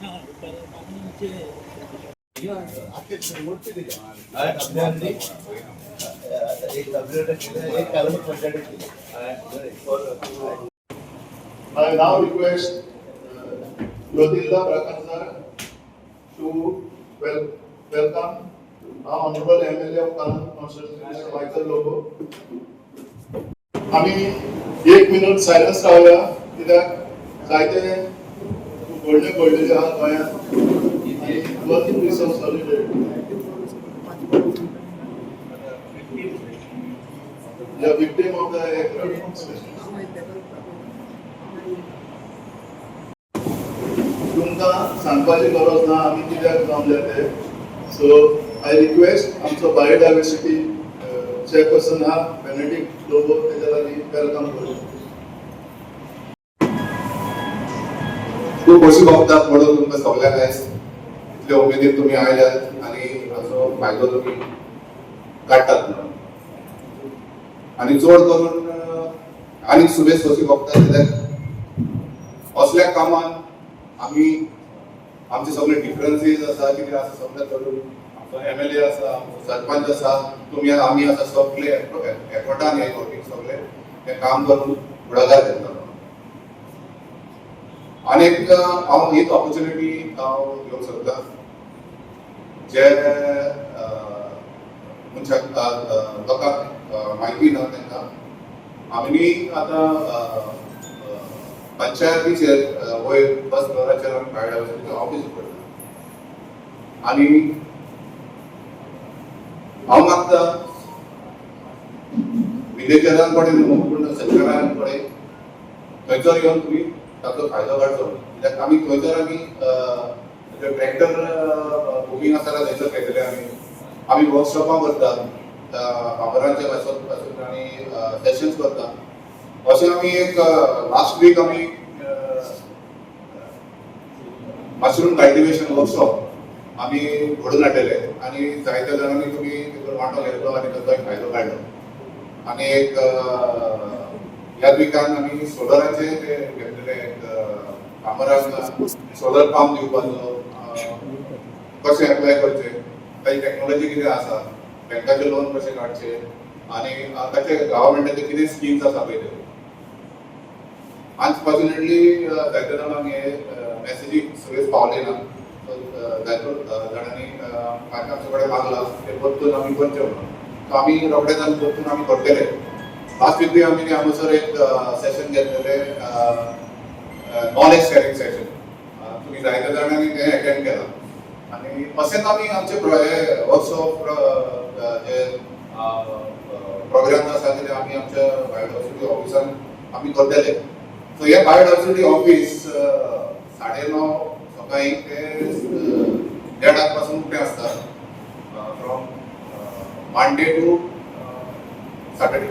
I now request Yotilda Prakasa to welcome our Honorable MLA of Kanpur constituency, Mr. Michael Lobo. आम्ही 1 minute silence रावया कित्याक जायते घडलेले आहा गोंयांत आनी working resource solidarity the victim of the तुमकां सांगपाची गरज ना आमी कित्याक जमले ते सो आय रिक्वेस्ट आमचो बायोडायवर्सिटी चेअरपर्सन हा बेनेडिक्ट लोबो तेच्या लागीं वेलकम करता. खूप खोशी भोगतात म्हणून तुमकां सगळ्यांक आयज इतले उमेदीन तुमी आयल्यात आनी हाचो फायदो तुमी काडटात म्हणून आनी चड करून आनी सुबेज खोशी भोगतात कित्याक असल्या कामान आमी आमचे सगळे डिफरन्सीस आसा कितें आसा सगळे करून आमचो MLA आसा आमचो सरपंच आसा तुमी आमी आसा सगळे एकवटान हे वर्किंग सगळे हे काम करून फुडाकार घेतलो. आनी हांव हीच ऑपॉर्च्युनिटी हांव घेवंक सोदता जे मनशाक लोकांक म्हायती ना तांकां आमी आतां पंचायतीचेर वयर फर्स्ट फ्लोराचेर आमी बायोडायवर्सिटी ऑफिस उगडटा आनी हांव मागता विलेजरान कडेन न्हू पूण सरकारान कडेन थंयसर येवन तुमी ताचो फायदो काडचो कित्याक आमी थंयसर आमी ट्रॅक्टर बुकींग आसा जाल्यार थंयसर केलेले आमी वर्कशॉपां करतात फार्मरांचे पासून आनी सेशन्स करतात. अशें आमी एक लास्ट वीक आमी मशरूम कल्टिवेशन वर्कशॉप आमी घडोवन हाडलेले आनी जायत्या जाणांनी तुमी तातूंत वांटो घेतलो आनी ताचो एक फायदो काडलो आनी एक ह्या विकान आमी सोलराचे ते घेतलेले फार्मरांक सोलर पंप दिवपाचो कशें एप्लाय करचे ताची टॅक्नॉलॉजी कितें आसा बँकाचे लोन कशें काडचे आनी ताचे गव्हर्मेंटाचे कितें स्किम्स आसा पळय त्यो अनफॉर्च्युनेटली जायत्या जाणांक हे मॅसेजी सगळेच पावले ना जायत्यो जाणांनी आमचे कडेन मागला ते परतून आमी करचे म्हणून सो आमी रोखडेच आमी परतून आमी करतले. लास्ट वीक आमी हांगासर एक सेशन घेतलेले नॉलेज शेअरिंग सेशन तुमी जायत्या जाणांनी ते अटेंड केला आनी अशेंच आमी आमचे वर्कशॉप जे प्रोग्राम आसा ते आमी आमच्या बायोडायवर्सिटी ऑफिसान आमी करतले. सो हे बायोडायवर्सिटी ऑफिस 9:30 सकाळी ते 1:30 पासून उक्तें आसता from Monday to Saturday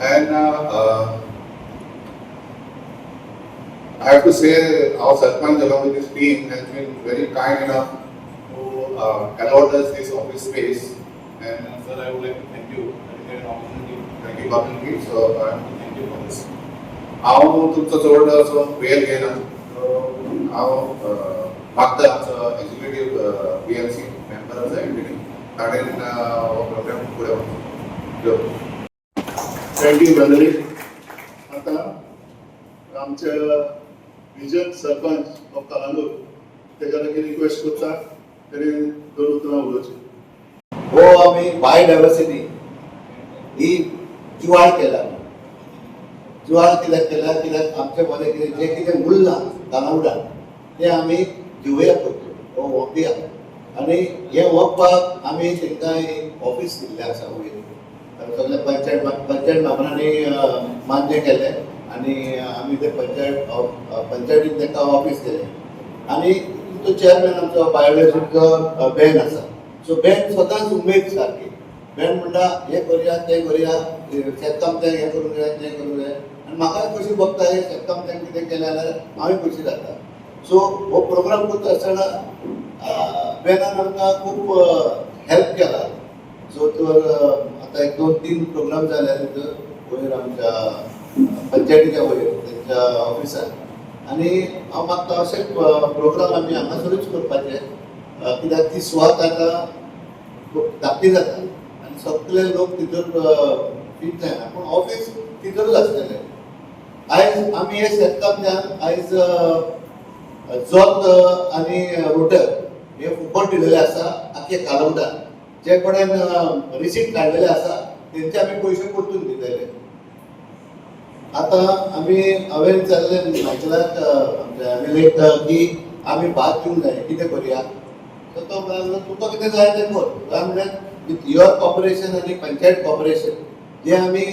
and I have to say our Sarpanch along with his team has been very kind enough to allot us this office space and sir I would like to thank you for an opportunity so I want to thank you for this. हांव तुमचो चड असो वेळ घेयना हांव मागता आमचो executive BMC member आसा एमपीडी ताणें हो प्रोग्राम फुडें व्हरचो. Thank you Benedict. आता आमचे विजन सरपंच ऑफ कलांगूट तेच्या लागीं रिक्वेस्ट करता तेणे 2 उतरां उलोवचीं. हो आमी बायोडायवर्सिटी ही जुवाड केला कित्याक केला कित्याक आमचे मदें कितें जें कितें उरलां कलांगुटान तें आमी दिवया करचो हो वखदया आनी हे वखपाक आमी तांकां ऑफिस दिल्लें आसा वयर सगळे पंचायत मेंबरांनी मान्य केले आनी आमी ते पंचायतीन तांकां ऑफिस दिलें आनी तो चेअरमॅन आमचो बायोडायवर्सिटीचो बॅन आसा सो बॅन स्वताच उमेद सारकी बॅन म्हणटा हें करुया तें करुया शेतकाम तें हें करूंक जाय तें करूंक जाय आनी म्हाकाय खोशी भोगता हे शेतकाम तें कितें केलें जाल्यार हांवूय खोशी जाता. सो हो प्रोग्राम करता आसतना बॅनान आमकां खूब हेल्प केला. सो तर आता 1-2-3 प्रोग्राम जाले वयर आमच्या पंचायतीच्या वयर त्यांच्या ऑफिसात आनी हांव मागता अशे प्रोग्राम आमी हांगासरूच करपाचे कित्याक ती सुवात आतां धाकटी जाता आनी सगळे लोक तितून फिट जायना पूण ऑफीस तितूनच आसतलें. आयज आमी हे शेतकामत्यान आयज जोत आनी रोटर हे फुकट दिलेले आसा आख्या कालवडान. जे कोणेन रिसीट काडलेले आसा तेंचे आमी पयशे परतून दिलेले. आतां हांवें जाल्ले मायकलाक हांवें की आमी भात दिवंक जाय कितें करया. सो तो म्हणलो तुका कितें जाय तें कर. काय म्हणल्यार विथ युअर कॉपरेशन आनी पंचायत कॉपरेशन जे आमी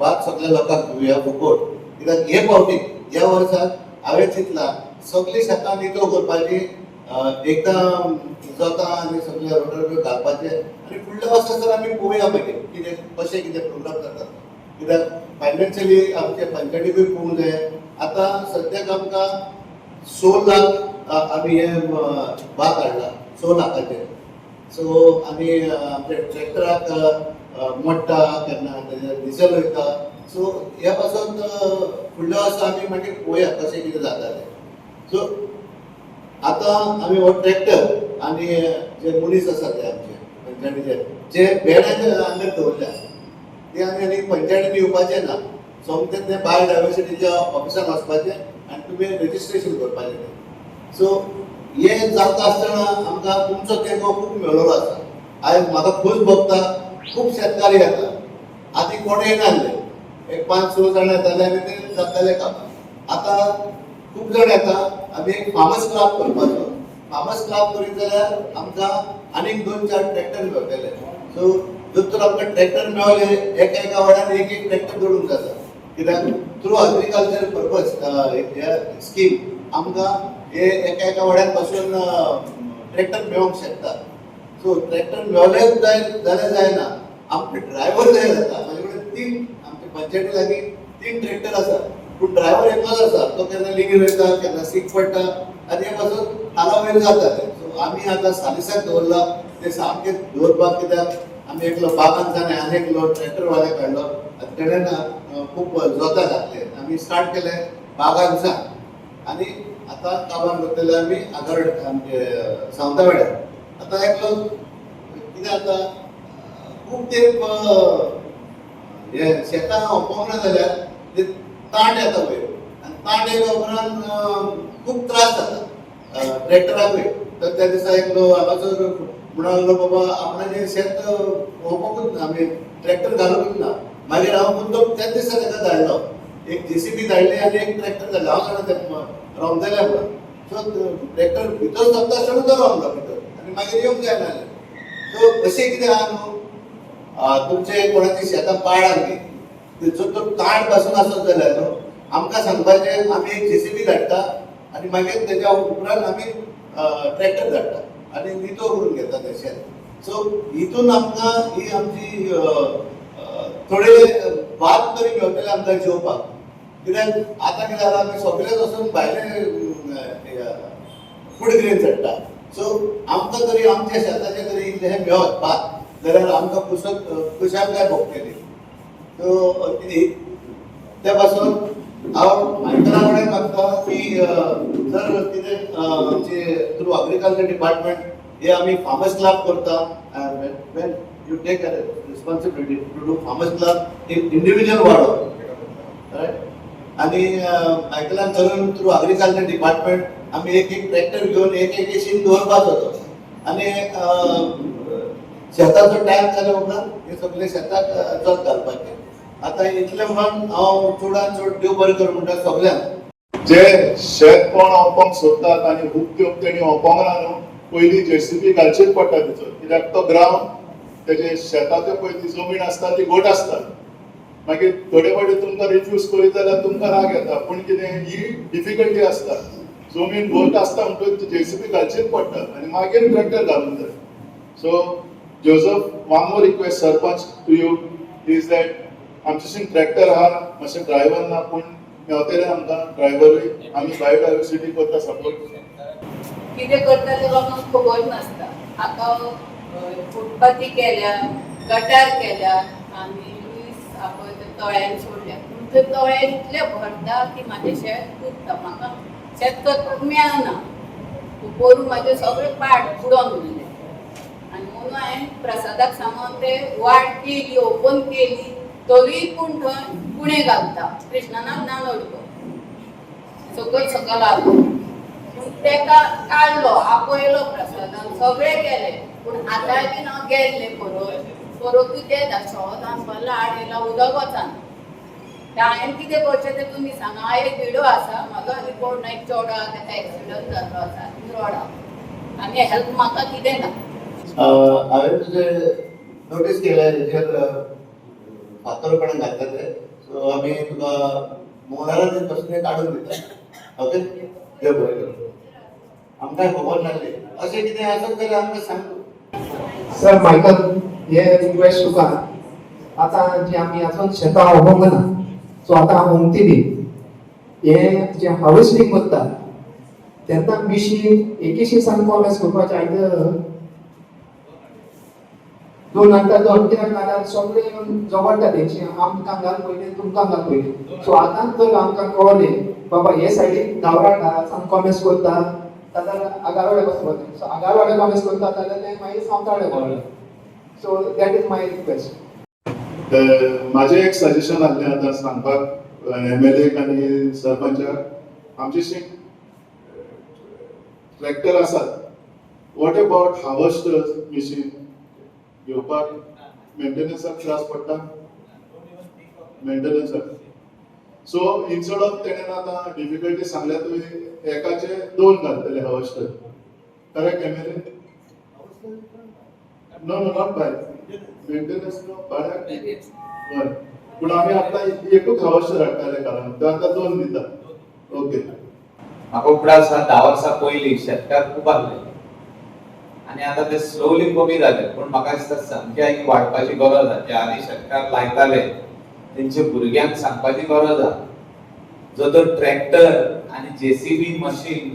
भात सगळ्या लोकांक दिवया फुकट. कित्याक हे फावटी ह्या वर्साक हांवें चिंतलां सगळीं शेतां नितळ करपाची एकदां जोतां आनी सगळे रोटर घालपाचे आनी फुडल्या वर्साक आमी पळोवया मागीर कितें कशें कितें प्रोग्राम जाता. कित्याक फायनान्शियली आमचे पंचायतीकूय पळोवंक जाय. आतां सद्याक आमकां 16 लाख आमी हे भात हाडला 16 लाखाचे. सो आमी आमच्या ट्रॅक्टराक मोडटा केन्ना डिझल वयता. सो हे पासून फुडल्या वर्सा आमी मागीर पळोवया कशें कितें जातालें. सो आतां आमी हो ट्रॅक्टर आनी जे मनीस आसा ते आमचे पंचायतीचे जे बेड्याचे अंडर दवरल्या ते आनी पंचायतीन येवपाचें ना. सोमतें तें बायोडायवर्सिटीच्या ऑफिसान वचपाचें आनी तुमी रेजिस्ट्रेशन करपाचें. सो हे जाता आसतना आमकां तुमचो तेंको खूब मेळ्ळो आसा. आयज म्हाका खूब भोगता खूब शेतकारी येता. आदी कोण येनासले एक 5-6 जाण येताले आनी ते जाताले काम. आतां खूब जाण येता आमी एक फार्मर्स क्लब करपाचो. फार्मर्स क्लब करीत जाल्यार आमकां आनीक 2-4 ट्रॅक्टर मेळटले. सो जर तर आमकां ट्रॅक्टर मेळ्ळे एका वाड्यार एक ट्रॅक्टर जोडूंक जाता. कित्याक थ्रू एग्रीकल्चर पर्पज हे स्कीम आमकां हे एका वाड्यार पासून ट्रॅक्टर मेळोंक शकता. सो ट्रॅक्टर मेळ्ळेच जाल्यार जायना आमकां ड्रायव्हर जाय जाता. म्हाजे कडेन 3 आमच्या पंचायती लागीं 3 ट्रॅक्टर आसा पूण ड्रायव्हर एकलोच आसा. तो केन्ना लिगीर वयता केन्ना सीक पडटा आनी हे पासून हाला वयर जाता ते. सो आमी आतां सालिसाक दवरला ते सामके दवरपाक. कित्याक आमी एकलो बागांतल्यान आनी एकलो ट्रॅक्टरवाले काडलो आनी तेणेन खूब जोतां घातले. आमी स्टार्ट केले बागांतसान आनी आतां काबार करतले आमी आगार आमचे सावंतवाड्यार. आतां एकलो कितें जाता खूब तेंप हे शेतां ओपोंक ना जाल्यार ते ताट येता वयर आनी ताट येयल्या उपरांत खूब त्रास जाता ट्रॅक्टराकूय. तर त्या दिसा एकलो हांगासर म्हणून बाबा आपणाचें शेत ओपोंकूच आमी ट्रॅक्टर घालूंकूच ना. मागीर हांव मुद्दम त्याच दिसा ताका धाडलो एक JCB धाडली आनी एक ट्रॅक्टर धाडलो. हांव जाणा तें रावतलें म्हणून. सो ट्रॅक्टर भितर चलता आसतना तो रावलो भितर आनी मागीर येवंक जायना जालें. सो अशें कितें आहा न्हू तुमचे कोणाची शेतां पाड आसली जर तो ताट पासून आसत जाल्यार न्हू आमकां सांगपाचें आमी एक JCB धाडटा आनी मागीर तेच्या उपरांत आमी ट्रॅक्टर धाडटा आनी नितळ करून घेता तें शेत. सो हितून आमकां ही आमची थोडे भात तरी मेळटले आमकां जेवपाक. कित्याक आतां कितें जाता आमी सगळेच वचून भायले फूड ग्रेन हाडटा. सो आमकां तरी आमच्या शेताचे तरी इतले हे मेळत भात जाल्यार आमकां कुशालकाय भोगतली. सो त्या पासून हांव आयकला कडेन मागता की जर कितें आमचे थ्रू एग्रीकल्चर डिपार्टमेंट हे आमी फार्मर्स क्लब करता. When you take responsibility to do farmers club in individual वाडो रायट. आनी आयकलां करून थ्रू एग्रीकल्चर डिपार्टमेंट आमी एक ट्रॅक्टर घेवन एक शीन दवरपाचो तो आनी शेताचो टायम जाल्या उपरांत हे सगळे शेताक जोत घालपाचें. आतां इतलें म्हणून हांव चडांत चड देव बरें कर म्हणटा सगळ्यांक. जे शेत कोण ओपोंक सोदतात आनी उक्ते तेणी ओपोंक ना न्हू पयलीं JCB घालचीच पडटा तिचो. कित्याक तो ग्रावंड तेजे शेताचे पळय ती जमीन आसता ती घट आसता. मागीर थोडे फावटी तुमकां रिफ्यूज करीत जाल्यार तुमकां राग येता पूण कितें ही डिफिकल्टी आसता. जमीन घट आसता म्हणटकूच JCB घालचीच पडटा आनी मागीर ट्रॅक्टर घालूंक जाय. So Joseph one more request sarpanch to you is that आमचे ट्रॅक्टर आहा मातशें ड्रायव्हर ना पूण मेळटले आमकां ड्रायव्हरूय. आमी बायोडायवर्सिटी करता सपोर्ट. कितें करता तें लोकांक खबर नासता. आतां फुटपाथी केल्या गटार केल्या आनी आपय तळ्यान सोडल्या पूण तर दोळे इतले भरता की माझे शेत तुटता, म्हाका शेत करपाक मेळना. पोरू माझे सगळे पाट बुडोन उरले. आनी म्हणून हांवें प्रसादाक सांगून ते वाट केली, ओपन केली, तरी पूण थंय कुणे घालता कृष्णनाथ नानोडकर सकयल सकल आलो. पूण तेका काडलो, आपयलो प्रसादान, सगळे केले. पूण आतांय बीन हांव गेल्ले परत ते सवत आमकां लाड येयला उदक वचना. ते हांवें कितें करचें तें तुमी सांगा. हांव एक व्हिडिओ आसा म्हाजो रिपोर्ट एक चोडा तेका एक्सिडंट जाल्लो आसा रोडार आनी हेल्प म्हाका कितें ना. हांवें तुजें नोटीस केलें हेजेर फातरपणां घातले ते. सो आमी तुका मोरान पासून काडून दिता. ओके, देव बरें करूं. आमकां खबर नासली अशें कितें आसत जाल्यार आमकां सांग. सर मायकल हे रिक्वेस्ट तुका. आतां जी आमी आजून शेतां होमोंक ना, सो आतां होमती दी हे जे हार्वेस्टिंग करता तेन्ना मिशीन एकेशी कॉमेस करपाचें आयदर दोन नंतर दोन कित्याक नाल्यार सगळे जवळटा तेंची आमकां घाल पयलीं तुमकां घाल पयलीं. सो आतां तर आमकां कळलें बाबा हे सायडीक गावरान कॉमेस करता जाल्यार आगारवाडे कसो करता. सो आगारवाडे कॉमेस करता जाल्यार ते मागीर सावताळे कळटा. So that is my request. माझे एक सजेशन आसलें आतां सांगपाक MLA आनी सरपंचाक. आमचे ट्रॅक्टर आसात, वॉट अबाउट हार्वेस्टर्स मिशीन घेवपाक मेंटेनन्साक त्रास पडटा मेंटेनन्साक. सो इन्स्टेड ऑफ तेणेन आतां डिफिकल्टी सांगल्या तुवें एकाचे 2 घालतले harvester. Correct MLA? No not by maintenance no भाड्याक. हय, पूण आमी आतां एकूच हार्वेस्टर हाडटाले कारण तो आतां 2 दिता. ओके. म्हाका उपडा आसा 10 वर्सां पयलीं शेतकार खूब आसले आनी आतां ते स्लोली कमी जाले. पूण म्हाका दिसता संख्या ही वाडपाची गरज आसा. जे आदी शेतकार लायताले तेंचे भुरग्यांक सांगपाची गरज आसा. जो तो ट्रॅक्टर आनी JCB मशीन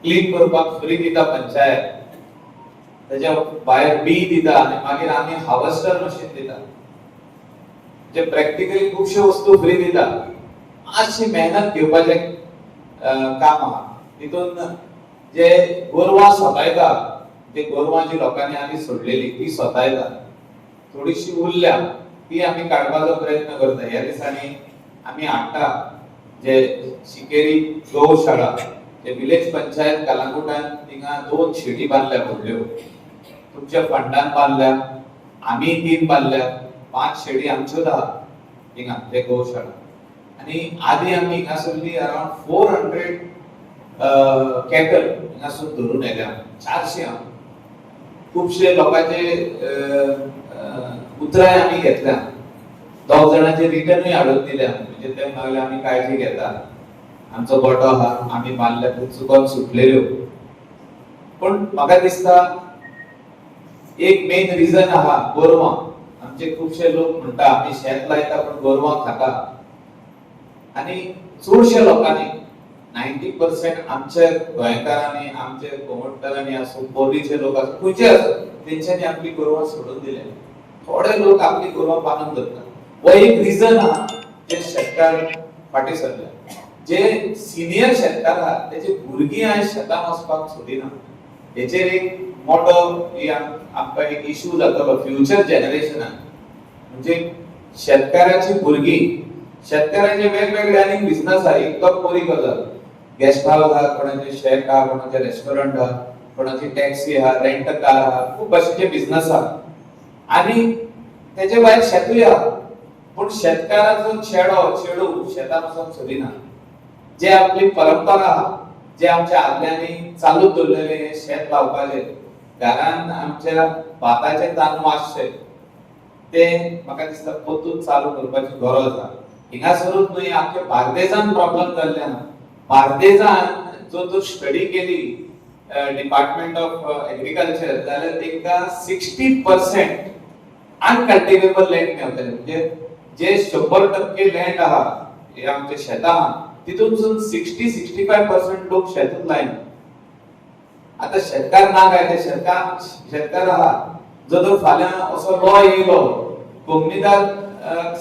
क्लीन करपाक फ्री दिता पंचायत, तेच्या भायर बी दिता आनी मागीर आमी हार्वेस्टर मशीन दिता. जे प्रॅक्टिकली खुबशे वस्तू फ्री दिता. मातशी मेहनत घेवपाचें काम आहा. तितून जे गोरवां सोतायता, ते गोरवां जी लोकांनी आमी सोडलेली ती सोतायता, थोडीशी उरल्या ती आमी काडपाचो प्रयत्न करता. ह्या दिसांनी आमी हाडटा जे शिकेरी गौशाळा, जे विलेज पंचायत कलांगुटान थिंगा 2 शेडी बांदल्या व्हडल्यो. तुमच्या फंडान बांदल्या, आमी 3 बांदल्या, 5 शेडी आमच्योच आहा थिंगा ते गौशाळा. आनी आदी आमी हिंगासरली अराउंड 400 कॅटल हिंगासून धरून येयल्या. 400 खुबशे लोकांचे उतराय आमी घेतल्या. 2 जाणांचे रिटर्नूय हाडून दिल्या. म्हणजे ते म्हणले आमी काळजी घेता, आमचो गोठो आहा, आमी बांदल्या ते चुकोन सुटलेल्यो. पूण म्हाका दिसता एक मेन रिजन आहा गोरवां. आमचे खुबशे लोक म्हणटा आमी शेत लायता पण गोरवां खाता. आनी चडशे लोकांनी 90% आमच्या गोंयकारांनी, आमचे कोमटकारांनी आसूं, बोरीचे लोक आसूं, खंयचे आसूं, तेंच्यांनी आपली गोरवां सोडून दिले. थोडे लोक आपली गोरवां बांदून दवरतात. हो एक रिजन आहा जे शेतकार फाटीं सरल्या. जे सिनियर शेतकार आहा तेचे भुरगीं आयज शेतांत वचपाक सोदिना. हेचेर एक मोठो आमकां एक इश्यू जातलो फ्युचर जनरेशनाक. म्हणजे शेतकाराची भुरगीं, शेतकाराचे वेगवेगळे आनी बिझनेस आहा. एक तो बरी गजाल, गेस्ट हाऊस आहा, कोणाचे शेक आहा, कोणाचे रेस्टॉरंट आहा, कोणाची टॅक्सी आहा, रेंट कार आहा, खूब भाशेचे बिझनेस आहा. आनी तेचे भायर शेतूय आहा. पूण शेतकाराचो चेडू शेतांत वचून सोदिना. जे आपली परंपरा आहा, जे आमच्या आदल्यांनी चालू दवरलेले शेत लावपाचे, घरान आमच्या भाताचे तांदूळ आसचे, ते म्हाका दिसता परतून चालू करपाची गरज आहा. हिंगासरूच न्हय, आमच्या बार्देजान प्रॉब्लेम जाल्ले आहा. बार्देजान जो स्टडी केली डिपार्टमेंट ऑफ एग्रीकल्चर, जाल्यार तेंका 60% अनकल्टिवेबल लँड मेळटले. म्हणजे जे 100% लँड आहा, हे आमचे शेतां आहा, तितूनसून 60-65% लोक शेतूच लायना. आता शेतकार ना काय, ते शेतकार आहा जो तर फाल्यां असो लॉ येयलो कोंकणीदार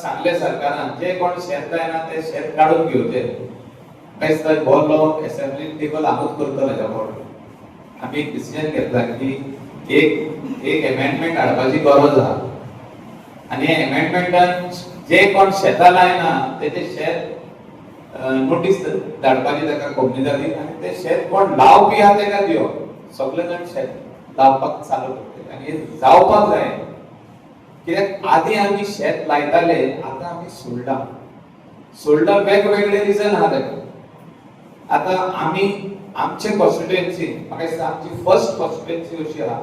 सांगले सरकारान जे कोण शेत जायना ते शेत काढून घेवचे कांयच तर बोलो असेंब्ली टेबल हांगूच करतलो हेच्या फावट आमी एक डिसिजन घेतला की एक अमेंडमेंट हाडपाची गरज आहा आनी अमेंडमेंटान जे कोण शेतां लायना तेचे शेत नोटीस धाडपाची ताका कंपनीदारी आनी ते शेत कोण लावपी आहा ताका दिवप सगळे जाण शेत लावपाक चालू करतले आनी हे जावपाक जाय कित्याक आदी आमी शेत लायताले आतां आमी सोडला वेगवेगळे रिजन आहा ताका आतां आमी आमचे कॉन्स्टिट्युएन्सी म्हाका दिसता आमची फर्स्ट कॉन्स्टिट्युएन्सी अशी आहा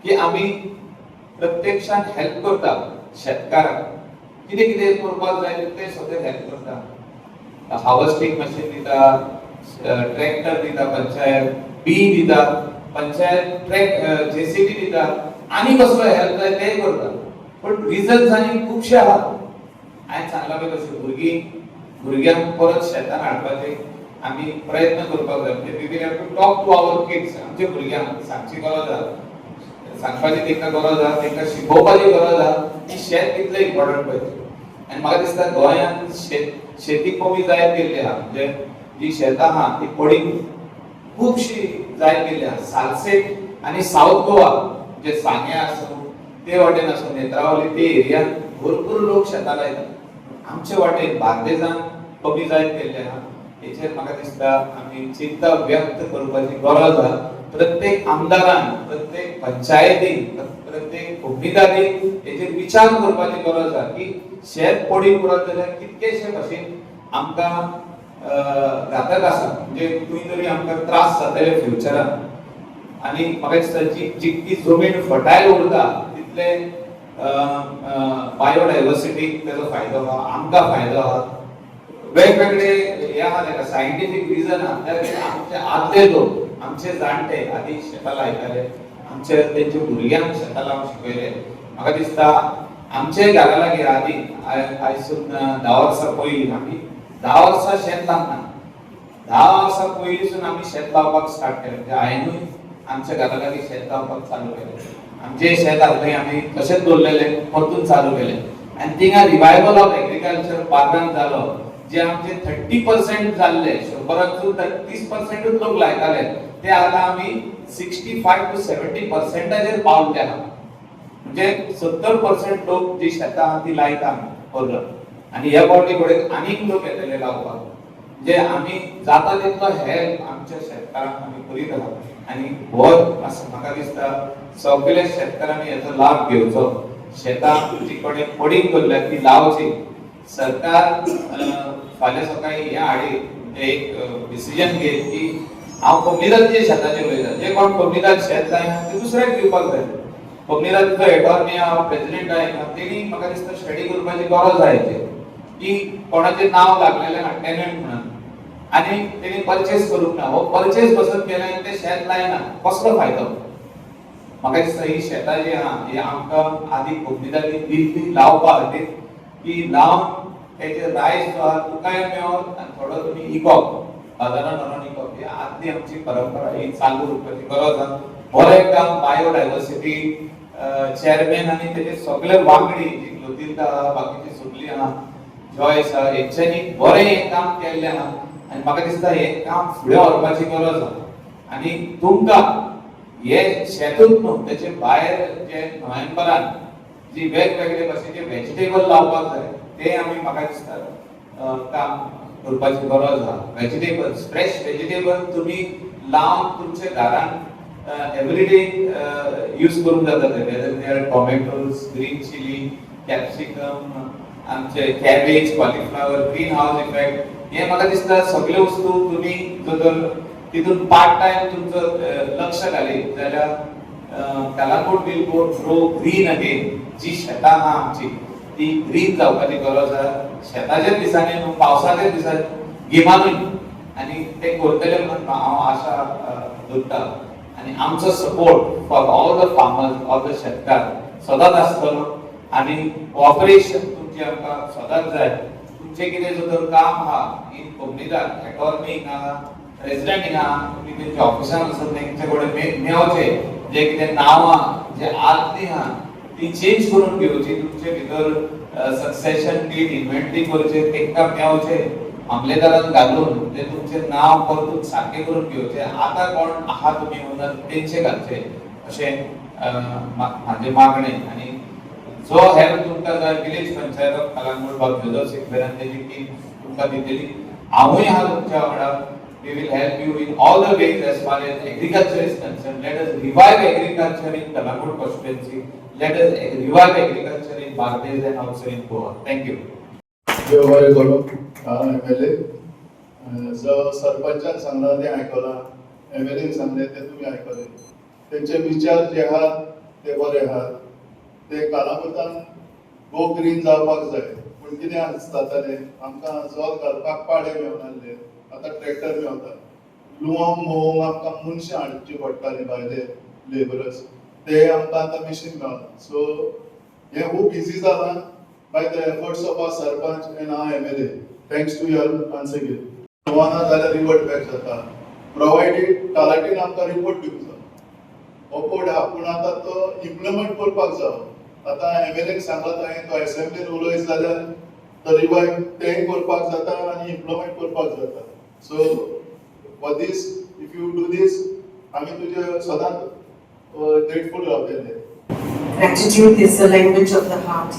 की आमी प्रत्यक्षान हेल्प करता शेतकाराक कितें कितें करपाक जाय ते सगळे हेल्प करता हार्वेस्टिंग मशीन दिता ट्रॅक्टर दिता पंचायत बी दिता पंचायत ट्रॅक जेसीबी दिता आनी कसलो हेल्प जाय ते करता पण रिजन्स आनी खुबशे आहा हांवें सांगला पळय तशें भुरग्यांक परत शेतान हाडपाचे आमी प्रयत्न करपाक जाय म्हणजे we will have to talk to our kids आमच्या भुरग्यांक सांगची गरज आहा सांगपाची तांकां गरज आहा तांकां शिकोवपाची गरज आहा की शेत कितलें इम्पॉर्टंट पळय आनी म्हाका दिसता गोंयांत शेती कमी जायत गेल्ली आहा म्हणजे जी शेतां आहा ती पडींग खुबशी जायत गेल्ली आहा सालसेट आनी साऊथ गोवा जे सांग्या आसूं ते वाटेन आसूं नेत्रावली ते एरियान भरपूर लोक शेतां लायतात आमचे वाटेन बार्देजान कमी जायत गेल्ले आहा हेचेर म्हाका दिसता आमी चिंता व्यक्त करपाची गरज आहा प्रत्येक आमदारान प्रत्येक पंचायतीन प्रत्येक कंपनीदारीन हेचेर विचार करपाची गरज आहा की शेत पडींग उरत जाल्यार कितकेशे भाशेन आमकां घातक आसा म्हणजे खंय तरी आमकां त्रास जातले फ्युचरान आनी म्हाका दिसता जितकी जमीन फर्टायल उरता तितले बायोडायवर्सिटीक तेजो फायदो आहा आमकां फायदो आहा वेगवेगळे हे आहा ताका सायंटिफीक रिजन आहा आमचे आदले लोक आमचे जाणटे आदी शेतां लायताले आमचे तेंचे भुरग्यांक शेतां लावंक शिकयले म्हाका दिसता आमचे घरा लागीं आदी आयसून 10 वर्सां पयलीं आमी 10 वर्सां शेत लावना 10 वर्सां पयलींसून आमी शेत लावपाक स्टार्ट केलें म्हणजे हांवेंनूय आमच्या घरा लागीं शेत लावपाक चालू केलें आमचे शेत आसलें आमी तशेंच दवरलेलें परतून चालू केलें आनी थिंगा रिवायवल ऑफ एग्रीकल्चर पार्कान जालो जे आमचे 30% जाल्ले 100%सून 30%च लोक लायताले ते आतां आमी 65 to 70%चेर पावले आहा म्हणजे 70% लोक जी शेतां आहा ती लायता परत आनी ह्या फावटी कडेन आनीक लोक येतले लावपाक म्हणजे आमी जाता तितलो हेल्प आमच्या शेतकारांक आमी करीत आहा आनी हो म्हाका दिसता सगळे शेतकारांनी हेचो लाभ घेवचो शेतां जी कडेन पडींग करल्या ती लावची सरकार फाल्यां सकाळी हे हाडीत एक डिसिजन घेत की हांव कंपनीदाराचे शेताचेर उलयता जे कोण कंपनीदार शेत जायना ते दुसऱ्याक दिवपाक जाय कंपनीदाराचो एटॉर्नी आहा प्रेसिडेंट आहा तेणी म्हाका दिसता स्टडी करपाची गरज आहा हेचेर की कोणाचें नांव लागलेलें ना टेनंट म्हणून आनी तेणी परचेस करूंक ना हो परचेस बसत केले आनी ते शेत लायना कसलो फायदो म्हाका दिसता ही शेतां जी आहा ही आमकां आदी कंपनीदारांनी दिल्ली लावपा खातीर की लावन तेचे रायस जो आहा तुकाय मेळत आनी थोडो तुमी इकोप बाजारान व्हरोन इकोप ही आदली आमची परंपरा ही चालू उरपाची गरज आहा बरो एक काम बायोडायवर्सिटी चेअरमॅन आनी तेजे सगळे वांगडी जी क्लोथिल्दा आहा बाकीची सगळी आहा जॉयस आहा हेंच्यांनी बरें हें काम केल्लें आहा आनी म्हाका दिसता हें काम फुडें व्हरपाची गरज आहा आनी तुमकां हे शेतूच न्हू तेचे भायर जे नोव्हेंबरान जी वेगवेगळे भाशेचे व्हेजिटेबल लावपाक जाय ते आमी म्हाका दिसता काम करपाची गरज आहा व्हेजिटेबल्स फ्रेश व्हेजिटेबल तुमी लावन तुमच्या घरान एवरीडे यूज करूंक जाता ते whether they are tomatoes green chilli capsicum आमचे cabbage cauliflower green house effect हे म्हाका दिसता सगळे वस्तू तुमी जर तितून पार्ट टाइम तुमचं लक्ष घालीत जाल्यार Calangute will go grow green again जी शेतां आहा आमची ती ग्रीन जावपाची गरज आहा शेताच्या दिसांनी न्हू पावसाच्या दिसांनी गिमानूय आनी ते करतले म्हणून हांव आशा दवरता आनी आमचो support for all the farmers all the शेतकार सदांच आसतलो आनी कोऑपरेशन तुमची आमकां सदांच जाय तुमचें कितें जर काम आहा इन कंपनीदार एटॉर्नी आहा प्रेसिडेंट आहा तुमी तेंच्या ऑफिसान वचून तेंचे कडेन मेळचें जे कितें नांव आहा जे आदली आहा ती चेंज करून घेवची, तुमचे भितर सक्सेशन डीड इन्व्हेंटरी करचे, तेंका मेवचे, मामलेदारान घालून ते तुमचे नाव परतून सारखे करून घेवचे. आता कोण आहा तुम्ही ओनर तेंचे घालचे अशें माझे मागणे. आणि जो हेल्प तुमकां जाय विलेज पंचायत ऑफ कलंगूट बाबजो सेक्रेटरान तेजी टीम तुमकां दिलेली, हांवूय आहा तुमच्या वांगडा. We will help you in all the ways as far as agriculture is concerned. Let us revive agriculture in Kalangut constituency. Let us revive agriculture in Bangladesh and also in Goa. Thank you. देव बरें करूं. MLA जो सरपंचान सांगला तें आयकलां, MLAन सांगलें तें तुमी आयकलें. तेंचे विचार जे आहात ते बरे आहात. ते कालांगुटान गो ग्रीन जावपाक जाय, पूण कितें जातालें आमकां जोर घालपाक पाडे मेळनासले, आतां ट्रॅक्टर मेळटा. लुवंक मोवंक आमकां मनशां हाडची पडटालीं, भायले लेबरर्स, ते आमकां आतां मशीन मेळना. सो हें खूब इजी जालां by the efforts of our sarpanch and our MLA. Thanks to your once again. ना जाल्यार रिवर्ट बॅक जाता. प्रोवायडेड तलाटीन आमकां रिपोर्ट दिवंक जाय. ओपोड आहा, पूण आतां तो इम्प्लिमेंट करपाक जाय. आतां MLAक सांगला हांवें तो असेंब्लीन उलयत जाल्यार तो रिवायव तेंय करपाक जाता आनी इम्प्लिमेंट करपाक जाता. So for this, if you do this, आमी तुजे सदांच grateful रावतले. Gratitude is the language of the heart.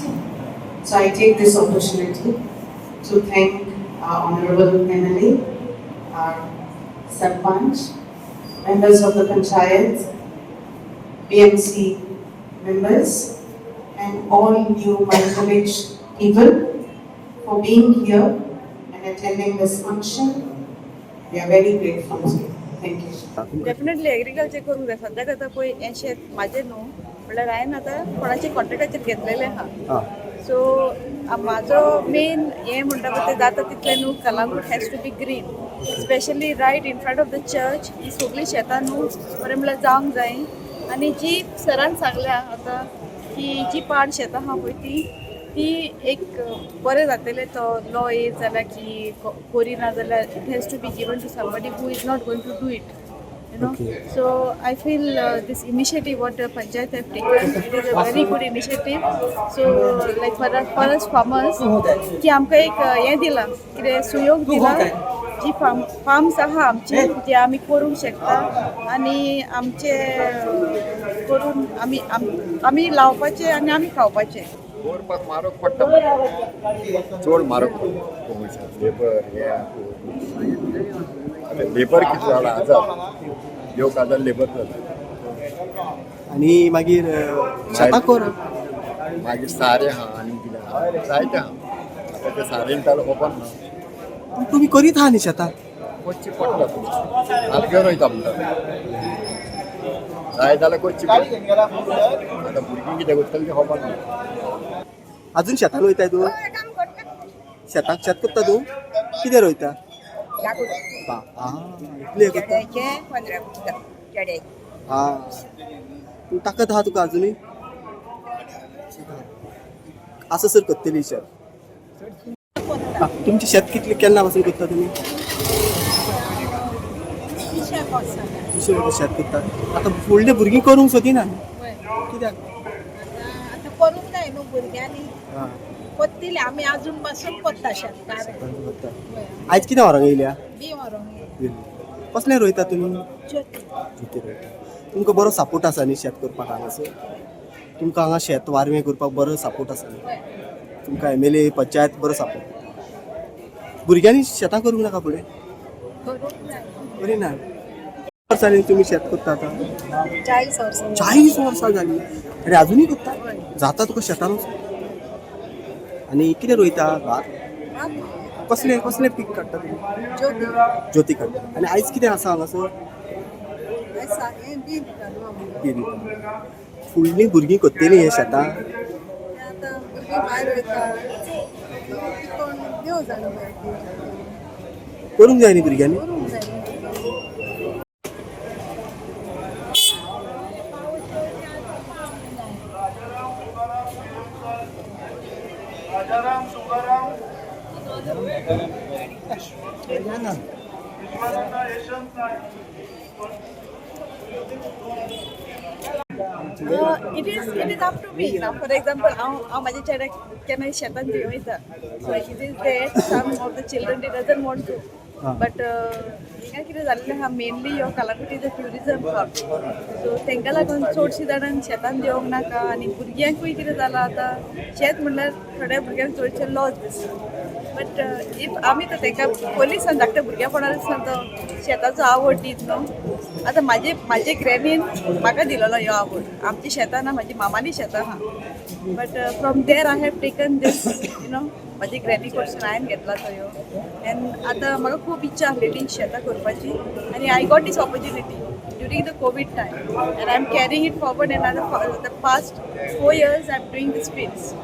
So I take this opportunity to thank our Honorable MLA, our Sarpanch, members of the Panchayat, BMC members, and all new my village people for being here and attending this function. We are very grateful to you. Thank you. Definitely agriculture करूंक जाय. सद्याक आतां पळय हें शेत म्हाजें न्हू, म्हणल्यार हांवें आतां कोणाचे कॉन्ट्रॅक्टाचेर घेतलेलें आहा. सो म्हाजो मेन हें म्हणटा पळय तें जाता तितलें न्हू, Calangute has to be green, especially right in front of the church. ही सगळीं शेतां न्हू बरें म्हणल्यार जावंक जाय. आनी जी सरान सांगल्या आतां की जी पाड शेतां आहा पळय ती एक बरें जातलें तो लॉ येत जाल्यार की करिना जाल्यार it has to be given to somebody who is not going to do it, you know. So I feel this initiative what the panchayat have taken, it is a very good initiative. So like for us farmers की आमकां एक हें दिलां, कितें सुयोग दिला, जी farms आहा आमचे जे आमी करूंक शकता आनी आमचे करून आमी लावपाचे आनी आमी खावपाचे. गोरपाक मारक पडटा, चड मारक पडटा. लेबर हे आतां लेबर कितें जाला आजार ह्यो काजार लेबर जाता. आनी मागीर शेतां कर मागीर सारें आहा आनी कितें आहा जायतें आहा. आतां तें सारें ताल ओपन ना. तुमी करीत आहा न्ही शेतां? करची पडटा तुमची आलगेर वयता म्हणटा जाय जाल्यार करची पडटा. आतां भुरगीं कितें करतलीं तें खबर ना. अजून शेतान वयताय तूं? शेताक शेत करता तूं? कितें रोयता? इतलें करता? हां, पूण ताकद आहा तुका अजुनूय? आसा सर करतली शेत. तुमचें शेत कितलें केन्ना पासून करता तुमी? शेत करता. आतां फुडलीं भुरगीं करूंक सोदिना कित्याक? आतां करूंक जाय न्हू भुरग्यांनी, कोत्तिले आमी आजून पासून कोत्ता शेतकार. आयज कितें व्हरोंक येयल्या? बी व्हरोंक कसलें रोयता तुमी? ज्योती रोयता. तुमकां बरो सपोर्ट आसा न्ही शेत करपाक हांगासर? तुमकां हांगा शेत वारवें करपाक बरो सपोर्ट आसा न्ही? तुमकां MLA पंचायत बरो सपोर्ट. भुरग्यांनी शेतां करूंक नाका फुडें? करिना. वर्सांनी तुमी शेत करता आतां? 40 वर्सां. 40 वर्सां जालीं आनी अजुनूय करता? जाता तुका शेतान वचून? आनी कितें रोयता? भात? कसलें पीक काडटा तुमी? ज्योती काडटा. आनी आयज कितें आसा हांगासर? फुडलीं भुरगीं करतलीं हें शेतां? करूंक जाय न्ही भुरग्यांनी? It is up to me ना फॉर एक्झाम्पल हांव म्हाज्या चेड्याक केन्नाय शेतान घेवन वयता so it is that some of the children they doesn't want to but हिंगा कितें जाल्लें आहा मेनली ह्यो Calangute is a tourism hub so तांकां लागून चडशीं जाणांक शेतान देवंक नाका आनी भुरग्यांकूय कितें जालां आतां शेत म्हणल्यार थोड्या भुरग्यांक चडशे लॉस दिसता बट इफ आमी तर तांकां पयलींसान धाकट्या भुरग्यापणानसान तो शेताचो आवड दीत न्हू आतां म्हाजे ग्रॅनीन म्हाका दिलेलो ह्यो आवड आमच्या शेतान म्हाजी मामाली शेतां आहा but from there I have taken this you know म्हाजी ग्रॅनी कडसून हांवें घेतला तो ह्यो एन्ड आतां म्हाका खूब इच्छा आसलेली शेतां करपाची आनी I got this opportunity during the COVID time and I'm carrying it forward and the past 4 years I'm doing this fields.